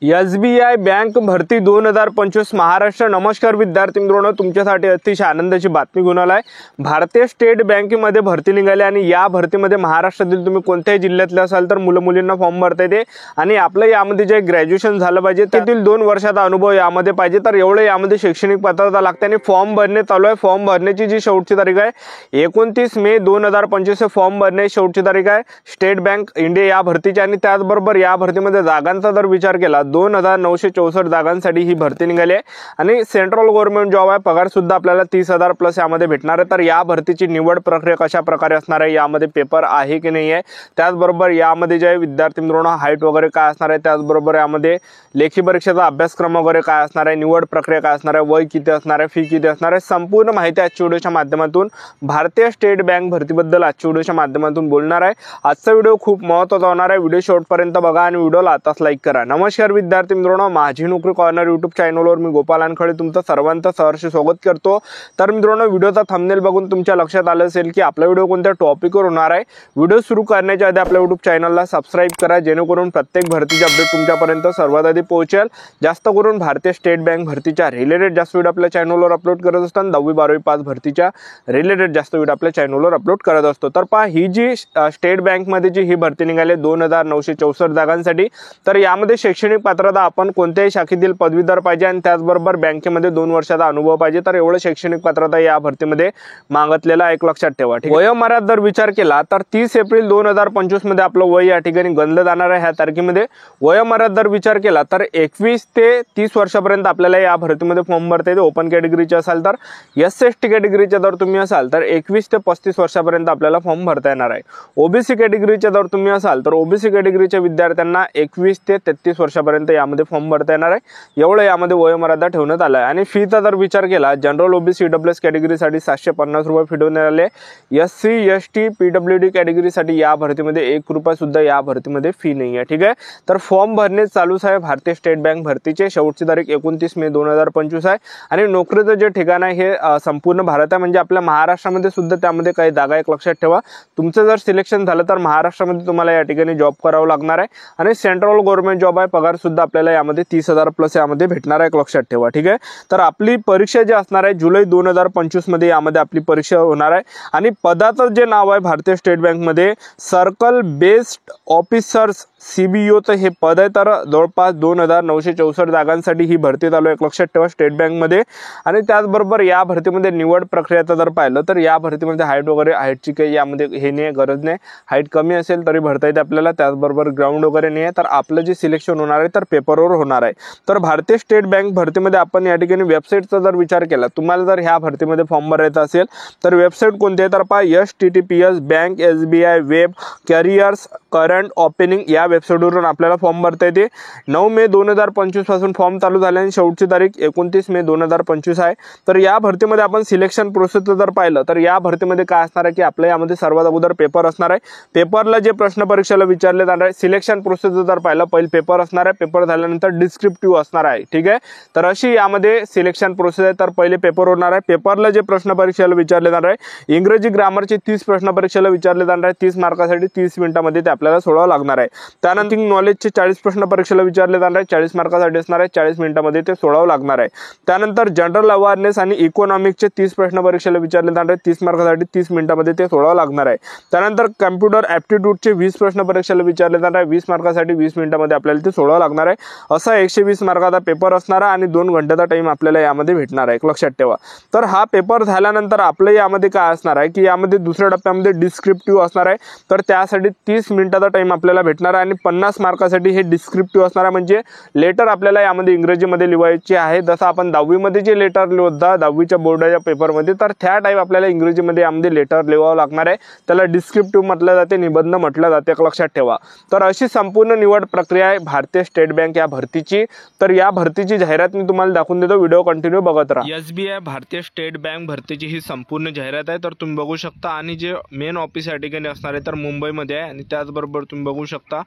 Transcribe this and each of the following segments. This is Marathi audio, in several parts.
SBI बँक भरती 2025 महाराष्ट्र। नमस्कार विद्यार्थी मित्रांनो, तुमच्यासाठी अतिशय आनंदाची बातमी घेऊन आलाय। भारतीय स्टेट बँकेमध्ये भरती निघाली आणि या भरतीमध्ये महाराष्ट्रातील तुम्ही कोणत्याही जिल्ह्यातले असाल तर मुलं मुलींना फॉर्म भरता येते आणि आपलं यामध्ये जे ग्रॅज्युएशन झालं पाहिजे त्यातील 2 वर्षाचा अनुभव यामध्ये पाहिजे। तर एवढं यामध्ये शैक्षणिक पात्रता लागते आणि फॉर्म भरणे चालू आहे। फॉर्म भरण्याची जी शेवटची तारीख आहे 29 मे 2025 फॉर्म भरण्याची शेवटची तारीख आहे स्टेट बँक इंडिया या भरतीची। आणि त्याचबरोबर या भरतीमध्ये जागांचा जर विचार केला 2964 जागांसाठी ही भरती निघाली आहे आणि सेंट्रल गव्हर्नमेंट जॉब आहे। पगार सुद्धा आपल्याला 30,000 प्लस यामध्ये भेटणार आहे। तर या भरतीची निवड प्रक्रिया कशा प्रकारे असणार आहे, यामध्ये पेपर आहे की नाही आहे, त्याचबरोबर यामध्ये जे विद्यार्थी मित्रांनो हाईट वगैरे काय असणार आहे, त्याचबरोबर यामध्ये लेखी परीक्षेचा अभ्यासक्रम वगैरे काय असणार आहे, निवड प्रक्रिया काय असणार आहे, वय किती असणार आहे, फी किती असणार आहे, संपूर्ण माहिती आजच्या व्हिडिओच्या माध्यमातून भारतीय स्टेट बँक भरतीबद्दल आजच्या व्हिडिओच्या माध्यमातून बोलणार आहे। आजचा व्हिडिओ खूप महत्त्वाचा होणार आहे। व्हिडिओ शेवटपर्यंत बघा आणि व्हिडिओला आताच लाईक करा। नमस्कार विद्यार्थी मित्रांनो, माझी नोकरी कॉर्नर यूट्यूब चॅनलवर मी गोपाल अनखळे तुमचं सर्वांचं सहर्ष स्वागत करतो। तर मित्रांनो, व्हिडिओचा थंबनेल बघून तुमच्या लक्षात आलं असेल की आपला व्हिडिओ कोणत्या टॉपिकवर होणार आहे। व्हिडिओ सुरू करण्याच्या आधी आपल्या यूट्यूब चॅनलला सबस्क्राइब करा, जेणेकरून प्रत्येक भरतीचे अपडेट तुमच्यापर्यंत सर्वात आधी पोहोचेल। जास्त करून भारतीय स्टेट बँक भरतीच्या रिलेटेड जास्त व्हिडिओ आपल्या चॅनलवर अपलोड करत असताना 10वी 12वी पास भरतीच्या रिलेटेड जास्त व्हिडिओ आपल्या चॅनलवर अपलोड करत असतो। तर पहा, ही जी स्टेट बँकमध्ये जी ही भरती निघाली 2964 जागांसाठी, तर यामध्ये शैक्षणिक पात्रता आपण कोणत्याही शाखेतील पदवीधर पाहिजे आणि त्याचबरोबर बँकेमध्ये 2 वर्षाचा अनुभव पाहिजे। तर एवढं शैक्षणिक पात्रता या भरतीमध्ये मागितलेला एक लक्षात ठेवा। वयोमर्यादा जर विचार केला तर 30 एप्रिल 2025 मध्ये आपलं वय या ठिकाणी गणलं जाणार आहे। ह्या तारखेमध्ये वयोमर्यादा जर विचार केला तर 21 ते 30 वर्षापर्यंत आपल्याला या भरतीमध्ये फॉर्म भरता येते। ओपन कॅटेगरीचे असाल तर SC/ST कॅटेगरीचे जर तुम्ही असाल तर 21 ते 35 वर्षापर्यंत आपल्याला फॉर्म भरता येणार आहे। OBC कॅटेगरीचे जर तुम्ही असाल तर OBC कॅटेगरीच्या विद्यार्थ्यांना 21 ते 33 वर्षापर्यंत यामध्ये फॉर्म भरता येणार आहे। एवढं यामध्ये वयोमर्यादा ठेवण्यात आलं आहे। आणि फीचा जर विचार केला जनरल OBC EWS कॅटेगरीसाठी 750 रुपये फी ठेवण्यात आले। SC ST PWD कॅटेगरीसाठी या भरतीमध्ये 1 रुपया सुद्धा या भरतीमध्ये फी नाही आहे। ठीक आहे, तर फॉर्म भरणे चालूच आहे। भारतीय स्टेट बँक भरतीचे शेवटची तारीख 29 मे 2025 आहे आणि नोकरीचं जे ठिकाण आहे हे संपूर्ण भारत आहे, म्हणजे आपल्या महाराष्ट्रामध्ये सुद्धा त्यामध्ये काही जागा एक लक्षात ठेवा। तुमचं जर सिलेक्शन झालं तर महाराष्ट्रामध्ये तुम्हाला या ठिकाणी जॉब करावं लागणार आहे आणि सेंट्रल गव्हर्नमेंट जॉब आहे। पगार सुद्धा आपल्याला यामध्ये 30,000 प्लस यामध्ये भेटणार आहे, एक लक्षात ठेवा। ठीक आहे, तर आपली परीक्षा जी असणार आहे जुलै 2025 मध्ये यामध्ये आपली परीक्षा होणार आहे आणि पदाचं जे नाव आहे भारतीय स्टेट बँक मध्ये सर्कल बेस्ड ऑफिसर्स CBO चं हे पद आहे। तर जवळपास 2964 जागांसाठी ही भरती चालू आहे, एक लक्षात ठेवा स्टेट बँक मध्ये। आणि त्याचबरोबर या भरतीमध्ये निवड प्रक्रियाचं जर पाहिलं तर या भरतीमध्ये हाईट वगैरे हाईटची काही यामध्ये हे नाही, गरज नाही। हाईट कमी असेल तरी भरता येते आपल्याला, त्याचबरोबर ग्राउंड वगैरे नाही आहे। तर आपलं जे सिलेक्शन होणार आहे तर पेपरवर होणार आहे। तर भारतीय स्टेट बँक भरतीमध्ये आपण या ठिकाणी वेबसाईटचा जर विचार केला, तुम्हाला जर ह्या भरतीमध्ये फॉर्म भरायचा असेल तर वेबसाईट कोणती आहे तर पहा https bank SBI web carriers current opening या वेबसाईटवरून आपल्याला फॉर्म भरता येते। 9 मे 2025 पासून फॉर्म चालू झाले आणि शेवटची तारीख 29 मे 2025 आहे। तर या भरतीमध्ये आपण सिलेक्शन प्रोसेस जर पाहिलं तर या भरतीमध्ये काय असणार आहे की आपल्या यामध्ये सर्वात अगोदर पेपर असणार आहे। पेपरला जे प्रश्न परीक्षेला विचारले जाणार आहे, सिलेक्शन प्रोसेस जर पाहिलं पहिले पेपर असणार आहे, पेपर झाल्यानंतर डिस्क्रिप्टिव्ह असणार आहे। ठीक आहे, तर अशी यामध्ये सिलेक्शन प्रोसेस आहे। तर पहिले पेपर होणार आहे, पेपरला जे प्रश्न परीक्षेला विचारले जाणार आहे इंग्रजी ग्रामरचे 30 प्रश्न परीक्षेला विचारले जाणार आहे। 30 मार्कासाठी 30 मिनिटांमध्ये ते आपल्याला सोडवावं लागणार आहे। त्यानंतर नॉलेजचे 40 प्रश्न परीक्षेला विचारले जाणार आहे, 40 मार्कासाठी असणार आहे, 40 मिनिटांमध्ये ते सोडवावं लागणार आहे। त्यानंतर जनरल अवेअरनेस आणि इकॉनॉमिक्सचे 30 प्रश्न परीक्षेला विचारले जाणार आहे, 30 मार्कासाठी 30 मिनिटांमध्ये ते सोडवावं लागणार आहे। त्यानंतर कम्प्युटर ॲप्टिट्यूडचे 20 प्रश्न परीक्षेला विचारले जाणार आहे, 20 मार्कासाठी 20 मिनिटांमध्ये आपल्याला ते सोडवावं लागणार आहे। असा 120 मार्काचा पेपर असणार आहे आणि 2 घंट्याचा टाइम आपल्याला यामध्ये भेटणार आहे, एक लक्षात ठेवा। तर हा पेपर झाल्यानंतर आपलं यामध्ये काय असणार आहे की यामध्ये दुसऱ्या टप्प्यामध्ये डिस्क्रिप्टिव्ह असणार आहे। तर त्यासाठी 30 मिनिटाचा टाइम आपल्याला भेटणार आहे आणि 50 मार्कासाठी हे डिस्क्रिप्टिव्ह असणार आहे, म्हणजे लेटर आपल्याला यामध्ये इंग्रजीमध्ये लिहायचे आहे। जसं आपण 10वी मध्ये जे लेटर लिहिता 10वीच्या बोर्डाच्या पेपरमध्ये, तर त्या टाईप आपल्याला इंग्रजीमध्ये यामध्ये लेटर लिहावं लागणार आहे। त्याला डिस्क्रिप्टिव्ह म्हटलं जाते, निबंध म्हटलं जाते, एक लक्षात ठेवा। तर अशी संपूर्ण निवड प्रक्रिया आहे भारतीय स्टेट बँक या भरतीची। तर या भरतीची जाहिरात मी तुम्हाला दाखवून देतो, व्हिडिओ कंटिन्यू बघत राहा। SBI भारतीय स्टेट बँक भरतीची ही संपूर्ण जाहिरात आहे, तर तुम्ही बघू शकता। आणि जे मेन ऑफिस या ठिकाणी असणार आहे तर मुंबईमध्ये आहे आणि त्याचबरोबर तुम्ही बघू शकता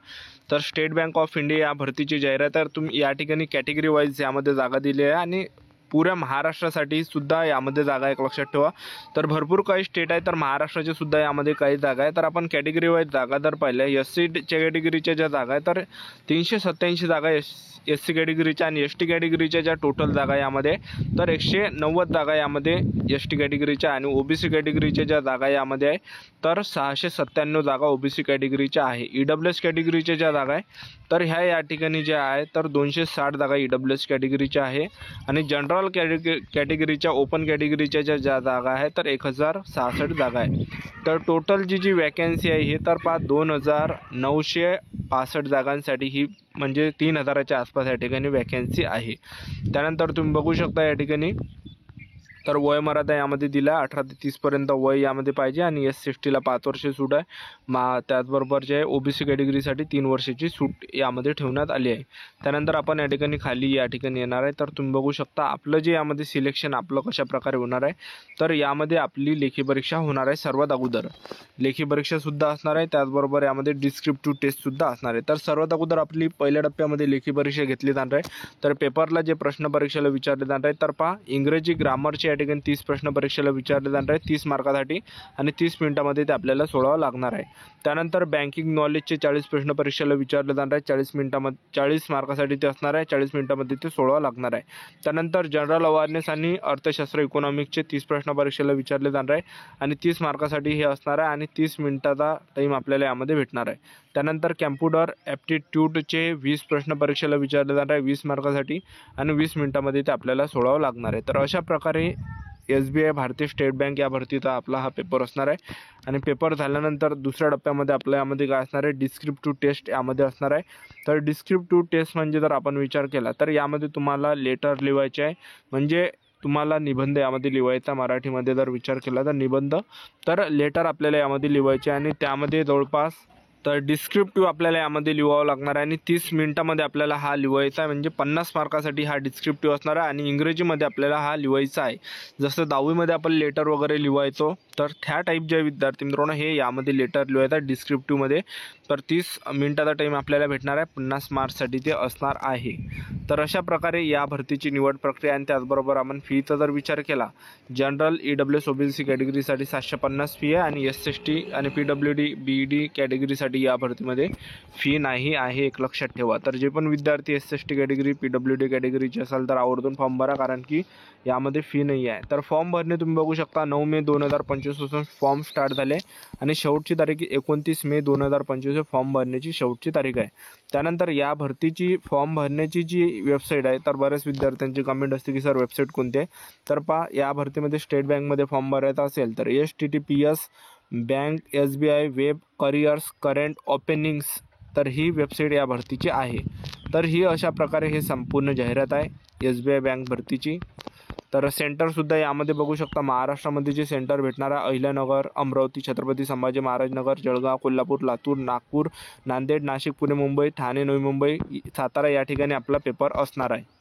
तर स्टेट बँक ऑफ इंडिया या भरतीची जाहिरात आहे। तुम्ही या ठिकाणी कॅटेगरी वाईज यामध्ये जागा दिली आहे आणि पुऱ्या महाराष्ट्रासाठी सुद्धा यामध्ये जागा एक लक्षात ठेवा. तर भरपूर काही स्टेट आहे, तर महाराष्ट्राचे सुद्धा यामध्ये काही जागा आहे. तर आपण कॅटेगरी वाईज जागा जर पाहिल्या, SC कॅटेगरीच्या ज्या जागा आहे तर 387 जागा SC कॅटेगरीच्या आणि ST कॅटेगरीच्या ज्या टोटल जागा यामध्ये, तर 190 जागा यामध्ये ST कॅटेगरीच्या आणि OBC कॅटेगरीच्या ज्या जागा यामध्ये आहे तर 697 जागा OBC कॅटेगरीच्या आहे. EWS कॅटेगरीच्या ज्या जागा आहे तर ह्या या ठिकाणी ज्या आहे तर 260 जागा EWS कॅटेगरीच्या आहे आणि जनरल कॅटेगरीच्या ओपन कॅटेगरीच्या ज्या जागा आहे तर 1066 जागा आहे. तर टोटल जी वॅकन्सी आहे हे तर 2965 जागांसाठी ही म्हणजे 3000च्या आसपास या ठिकाणी वॅकन्सी आहे. त्यानंतर तुम्ही बघू शकता या ठिकाणी तर वयमर्यादा यामध्ये दिला 18 ते 30 पर्यंत वय यामध्ये पाहिजे आणि SC/STला 5 वर्षे सूट आहे. त्याचबरोबर जे OBC कॅटेगरीसाठी 3 वर्षाची सूट यामध्ये ठेवण्यात आली आहे. त्यानंतर आपण या ठिकाणी खाली या ठिकाणी येणार आहे तर तुम्ही बघू शकता आपलं जे यामध्ये सिलेक्शन आपलं कशा प्रकारे होणार आहे. तर यामध्ये आपली लेखी परीक्षा होणार आहे. सर्वात अगोदर लेखी परीक्षासुद्धा असणार आहे, त्याचबरोबर यामध्ये डिस्क्रिप्टिव्ह टेस्टसुद्धा असणार आहे. तर सर्वात अगोदर आपली पहिल्या टप्प्यामध्ये लेखी परीक्षा घेतली जाणार आहे. तर पेपरला जे प्रश्न परीक्षेला विचारले जाणार आहे तर इंग्रजी ग्रामरचे या ठिकाणी 30 प्रश्न परीक्षेला विचारले जाणार आहे 30 मार्कासाठी आणि 30 मिनिटामध्ये ते आपल्याला सोडवावं लागणार आहे. त्यानंतर बँकिंग नॉलेजचे 40 प्रश्न परीक्षेला विचारले जाणार आहे 40 मार्कासाठी ते असणार आहे, 40 मिनिटामध्ये ते सोडवावं लागणार आहे. त्यानंतर जनरल अवेअरनेस आणि अर्थशास्त्र इकॉनॉमिक्सचे 30 प्रश्न परीक्षेला विचारले जाणार आहे आणि 30 मार्कासाठी हे असणार आहे आणि 30 मिनिटाचा टाईम आपल्याला यामध्ये भेटणार आहे. त्यानंतर कॅम्प्युटर ॲप्टिट्यूडचे 20 प्रश्न परीक्षेला विचारले जाणार आहे 20 मार्कासाठी आणि 20 मिनिटामध्ये ते आपल्याला सोडवावं लागणार आहे. तर अशा प्रकारे SBI भारतीय स्टेट बँक या भरतीचा आपला हा पेपर असणार आहे. आणि पेपर झाल्यानंतर दुसऱ्या टप्प्यामध्ये आपल्या यामध्ये काय असणार आहे, डिस्क्रिप्टिव्ह टेस्ट यामध्ये असणार आहे. तर डिस्क्रिप्टिव्ह टेस्ट म्हणजे जर आपण विचार केला तर यामध्ये तुम्हाला लेटर लिहायचे आहे, म्हणजे तुम्हाला निबंध यामध्ये लिहायचा. मराठीमध्ये जर विचार केला तर निबंध, तर लेटर आपल्याला यामध्ये लिहायचे आणि त्यामध्ये जवळपास तर डिस्क्रिप्टिव्ह आपल्याला यामध्ये लिहावं लागणार आहे आणि 30 मिनिटामध्ये आपल्याला हा लिहायचा आहे. म्हणजे 50 मार्कासाठी हा डिस्क्रिप्टिव्ह असणार आहे आणि इंग्रजीमध्ये आपल्याला हा लिहायचा आहे. जसं 10वीमध्ये आपण लेटर वगैरे लिहायचो तर त्या टाईपचे विद्यार्थी मित्रांनो हे यामध्ये लेटर लिहायचा डिस्क्रिप्टिव्हमध्ये. तर 30 मिनिटाचा टाईम आपल्याला भेटणार आहे, 50 मार्क्ससाठी ते असणार आहे. तर अशा प्रकारे या भरतीची निवड प्रक्रिया आणि त्याचबरोबर आपण फीचा जर विचार केला, जनरल EWS OBC कॅटेगरीसाठी 750 फी आहे आणि SC/ST आणि PWD BED कॅटेगरीसाठी या भरतीमध्ये फी नाही आहे, एक लक्षात ठेवा. तर जे पण विद्यार्थी SC/ST कॅटेगरी PWD कॅटेगरीचे असाल तर आवर्जून फॉर्म भरा, कारण की यामध्ये फी नाही आहे. तर फॉर्म भरणे तुम्ही बघू शकता 9 मे 2025 पासून फॉर्म स्टार्ट झाले आणि शेवटची तारीख 29 मे 2025 फॉर्म भरण्याची शेवटची तारीख आहे. त्यानंतर या भरतीची फॉर्म भरण्याची जी वेबसाईट आहे तर बऱ्याच विद्यार्थ्यांची कमेंट असते की सर वेबसाईट कोणती आहे. तर या भरतीमध्ये स्टेट बँकमध्ये फॉर्म भरायचा असेल तर HTTPS bank SBI web careers current openings, तर ही वेबसाईट या भरतीची आहे. तर ही अशा प्रकारे हे संपूर्ण जाहिरात आहे SBI बँक भरतीची. तर सेंटरसुद्धा यामध्ये बघू शकता. महाराष्ट्रामध्ये जे सेंटर भेटणार आहे अहिल्यानगर, अमरावती, छत्रपती संभाजी महाराज नगर, जळगाव, कोल्हापूर, लातूर, नागपूर, नांदेड, नाशिक, पुणे, मुंबई, ठाणे, नवी मुंबई, सातारा या ठिकाणी आपला पेपर असणार आहे.